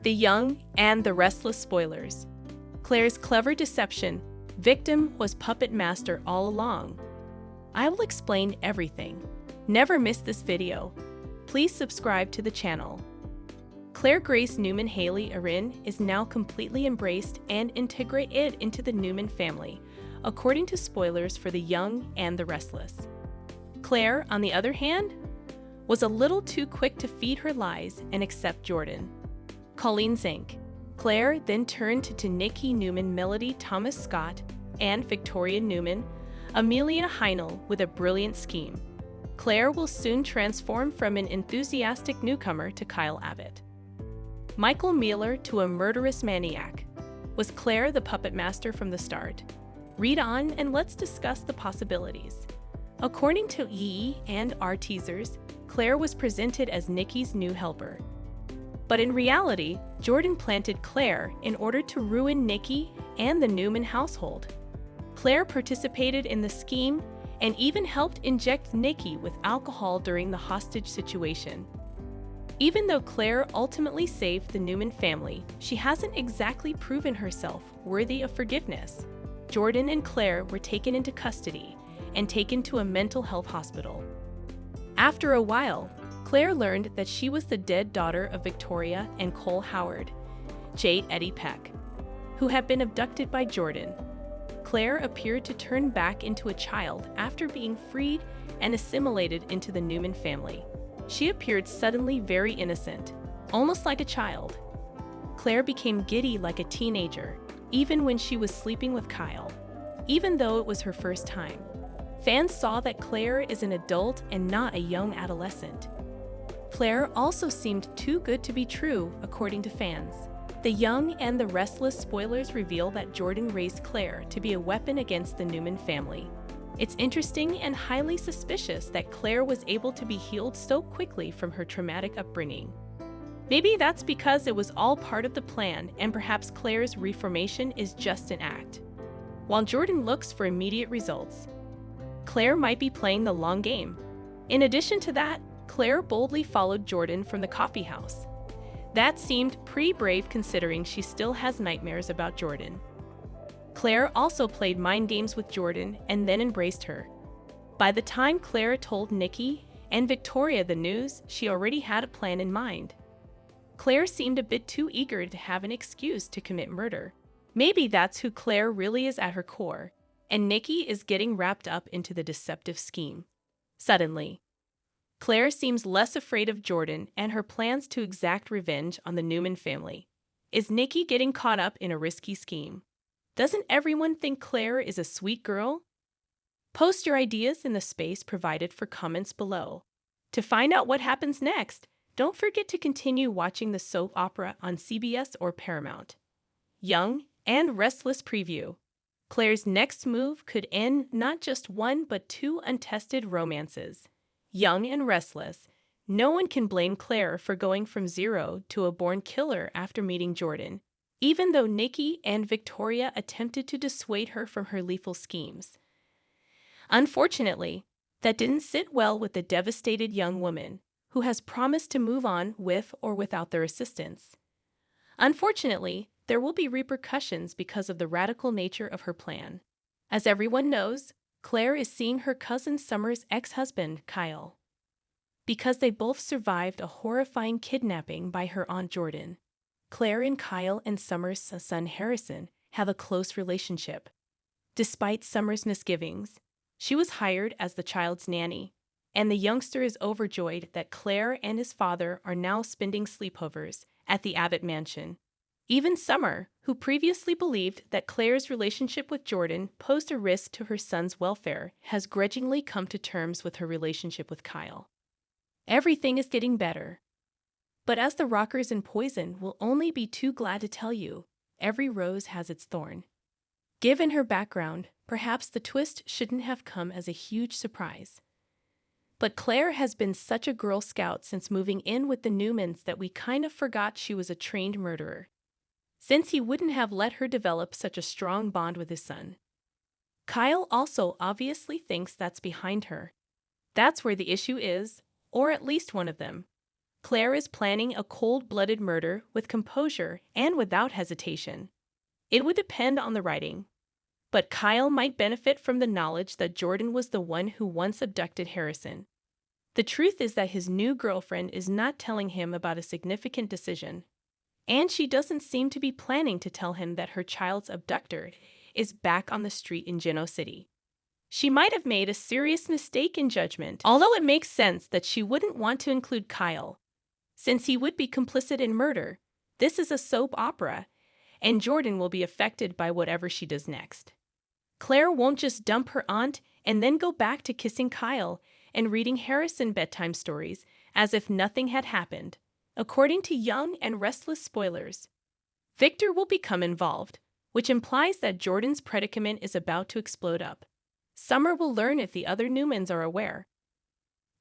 The Young and the Restless spoilers. Claire's clever deception. Victim was puppet master all along. I will explain everything. Never miss this video. Please subscribe to the channel. Claire Grace Newman Hayley Erin is now completely embraced and integrated into the Newman family, according to spoilers for The Young and the Restless. Claire, on the other hand, was a little too quick to feed her lies and accept Jordan. Colleen Zink. Claire then turned to Nikki Newman, Melody Thomas Scott, and Victoria Newman, Amelia Heinel with a brilliant scheme. Claire will soon transform from an enthusiastic newcomer to Kyle Abbott. Michael Mueller to a murderous maniac. Was Claire the puppet master from the start? Read on and let's discuss the possibilities. According to E&R teasers, Claire was presented as Nikki's new helper. But in reality, Jordan planted Claire in order to ruin Nikki and the Newman household. Claire participated in the scheme and even helped inject Nikki with alcohol during the hostage situation. Even though Claire ultimately saved the Newman family, she hasn't exactly proven herself worthy of forgiveness. Jordan and Claire were taken into custody and taken to a mental health hospital. After a while, Claire learned that she was the dead daughter of Victoria and Cole Howard, Jade Eddie Peck, who had been abducted by Jordan. Claire appeared to turn back into a child after being freed and assimilated into the Newman family. She appeared suddenly very innocent, almost like a child. Claire became giddy like a teenager, even when she was sleeping with Kyle, even though it was her first time. Fans saw that Claire is an adult and not a young adolescent. Claire also seemed too good to be true, according to fans. The Young and the Restless spoilers reveal that Jordan raised Claire to be a weapon against the Newman family. It's interesting and highly suspicious that Claire was able to be healed so quickly from her traumatic upbringing. Maybe that's because it was all part of the plan, and perhaps Claire's reformation is just an act. While Jordan looks for immediate results, Claire might be playing the long game. In addition to that, Claire boldly followed Jordan from the coffee house. That seemed pretty brave considering she still has nightmares about Jordan. Claire also played mind games with Jordan and then embraced her. By the time Claire told Nikki and Victoria the news, she already had a plan in mind. Claire seemed a bit too eager to have an excuse to commit murder. Maybe that's who Claire really is at her core, and Nikki is getting wrapped up into the deceptive scheme. Suddenly, Claire seems less afraid of Jordan and her plans to exact revenge on the Newman family. Is Nikki getting caught up in a risky scheme? Doesn't everyone think Claire is a sweet girl? Post your ideas in the space provided for comments below. To find out what happens next, don't forget to continue watching the soap opera on CBS or Paramount. Young and Restless preview. Claire's next move could end not just one but two untested romances. Young and Restless. No one can blame Claire for going from zero to a born killer after meeting Jordan, even though Nikki and Victoria attempted to dissuade her from her lethal schemes. Unfortunately, that didn't sit well with the devastated young woman, who has promised to move on with or without their assistance. Unfortunately, there will be repercussions because of the radical nature of her plan. As everyone knows, Claire is seeing her cousin Summer's ex-husband, Kyle, because they both survived a horrifying kidnapping by her Aunt Jordan. Claire and Kyle and Summer's son Harrison have a close relationship. Despite Summer's misgivings, she was hired as the child's nanny, and the youngster is overjoyed that Claire and his father are now spending sleepovers at the Abbott mansion. Even Summer, who previously believed that Claire's relationship with Jordan posed a risk to her son's welfare, has grudgingly come to terms with her relationship with Kyle. Everything is getting better. But as the rockers in Poison will only be too glad to tell you, every rose has its thorn. Given her background, perhaps the twist shouldn't have come as a huge surprise. But Claire has been such a Girl Scout since moving in with the Newmans that we kind of forgot she was a trained murderer, since he wouldn't have let her develop such a strong bond with his son. Kyle also obviously thinks that's behind her. That's where the issue is, or at least one of them. Claire is planning a cold-blooded murder with composure and without hesitation. It would depend on the writing. But Kyle might benefit from the knowledge that Jordan was the one who once abducted Harrison. The truth is that his new girlfriend is not telling him about a significant decision. And she doesn't seem to be planning to tell him that her child's abductor is back on the street in Geno City. She might have made a serious mistake in judgment, although it makes sense that she wouldn't want to include Kyle. Since he would be complicit in murder, this is a soap opera, and Jordan will be affected by whatever she does next. Claire won't just dump her aunt and then go back to kissing Kyle and reading Harrison bedtime stories as if nothing had happened. According to Young and Restless spoilers, Victor will become involved, which implies that Jordan's predicament is about to explode up. Summer will learn if the other Newmans are aware.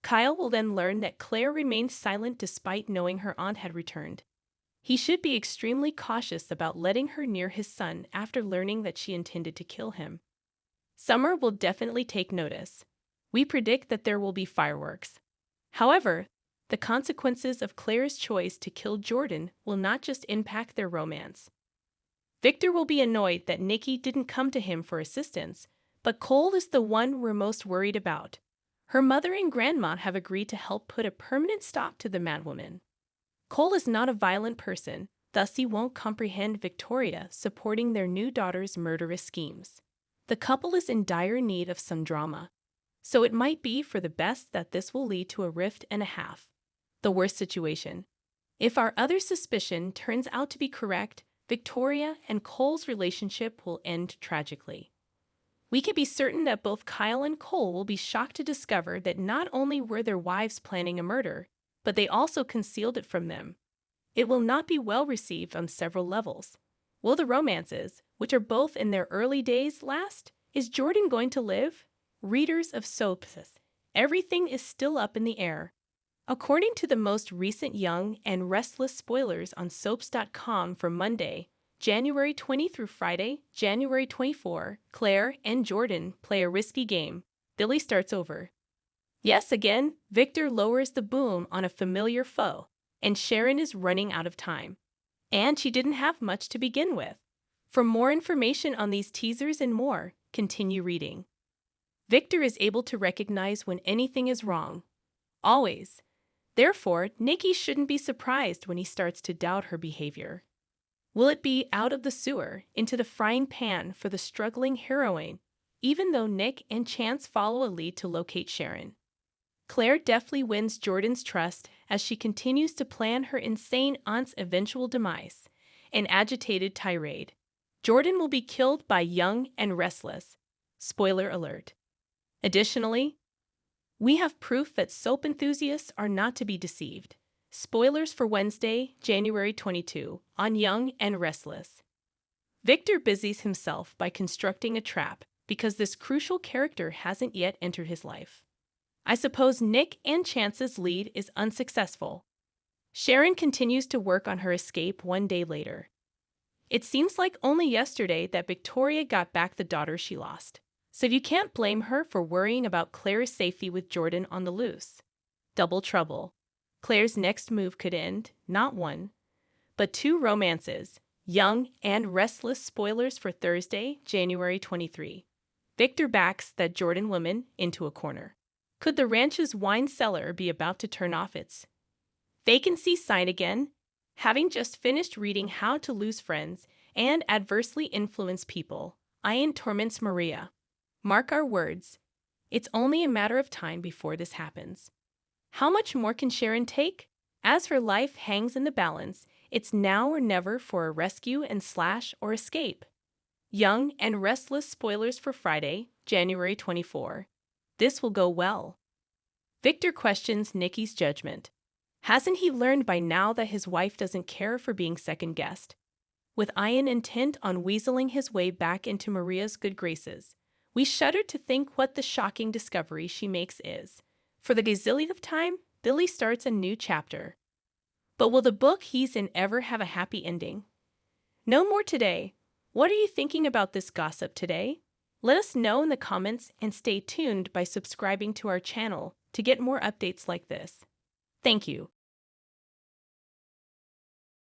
Kyle will then learn that Claire remained silent despite knowing her aunt had returned. He should be extremely cautious about letting her near his son after learning that she intended to kill him. Summer will definitely take notice. We predict that there will be fireworks. However, the consequences of Claire's choice to kill Jordan will not just impact their romance. Victor will be annoyed that Nikki didn't come to him for assistance, but Cole is the one we're most worried about. Her mother and grandma have agreed to help put a permanent stop to the madwoman. Cole is not a violent person, thus he won't comprehend Victoria supporting their new daughter's murderous schemes. The couple is in dire need of some drama, so it might be for the best that this will lead to a rift and a half. The worst situation. If our other suspicion turns out to be correct, Victoria and Cole's relationship will end tragically. We can be certain that both Kyle and Cole will be shocked to discover that not only were their wives planning a murder, but they also concealed it from them. It will not be well received on several levels. Will the romances, which are both in their early days, last? Is Jordan going to live? Readers of soaps, everything is still up in the air. According to the most recent Young and Restless spoilers on soaps.com for Monday, January 20 through Friday, January 24, Claire and Jordan play a risky game. Billy starts over. Yes, again, Victor lowers the boom on a familiar foe, and Sharon is running out of time. And she didn't have much to begin with. For more information on these teasers and more, continue reading. Victor is able to recognize when anything is wrong. Always. Therefore, Nikki shouldn't be surprised when he starts to doubt her behavior. Will it be out of the sewer, into the frying pan for the struggling heroine, even though Nick and Chance follow a lead to locate Sharon? Claire deftly wins Jordan's trust as she continues to plan her insane aunt's eventual demise, an agitated tirade. Jordan will be killed by Young and Restless. Spoiler alert. Additionally, we have proof that soap enthusiasts are not to be deceived. Spoilers for Wednesday, January 22, on Young and Restless. Victor busies himself by constructing a trap because this crucial character hasn't yet entered his life. I suppose Nick and Chance's lead is unsuccessful. Sharon continues to work on her escape one day later. It seems like only yesterday that Victoria got back the daughter she lost. So you can't blame her for worrying about Claire's safety with Jordan on the loose. Double trouble. Claire's next move could end, not one, but two romances. Young and Restless spoilers for Thursday, January 23. Victor backs that Jordan woman into a corner. Could the ranch's wine cellar be about to turn off its vacancy sign again? Having just finished reading How to Lose Friends and Adversely Influence People, Ian torments Maria. Mark our words, it's only a matter of time before this happens. How much more can Sharon take? As her life hangs in the balance, it's now or never for a rescue and slash or escape. Young and Restless spoilers for Friday, January 24. This will go well. Victor questions Nikki's judgment. Hasn't he learned by now that his wife doesn't care for being second-guessed? With Ian intent on weaseling his way back into Maria's good graces, we shudder to think what the shocking discovery she makes is. For the gazillionth time, Billy starts a new chapter. But will the book he's in ever have a happy ending? No more today. What are you thinking about this gossip today? Let us know in the comments and stay tuned by subscribing to our channel to get more updates like this. Thank you.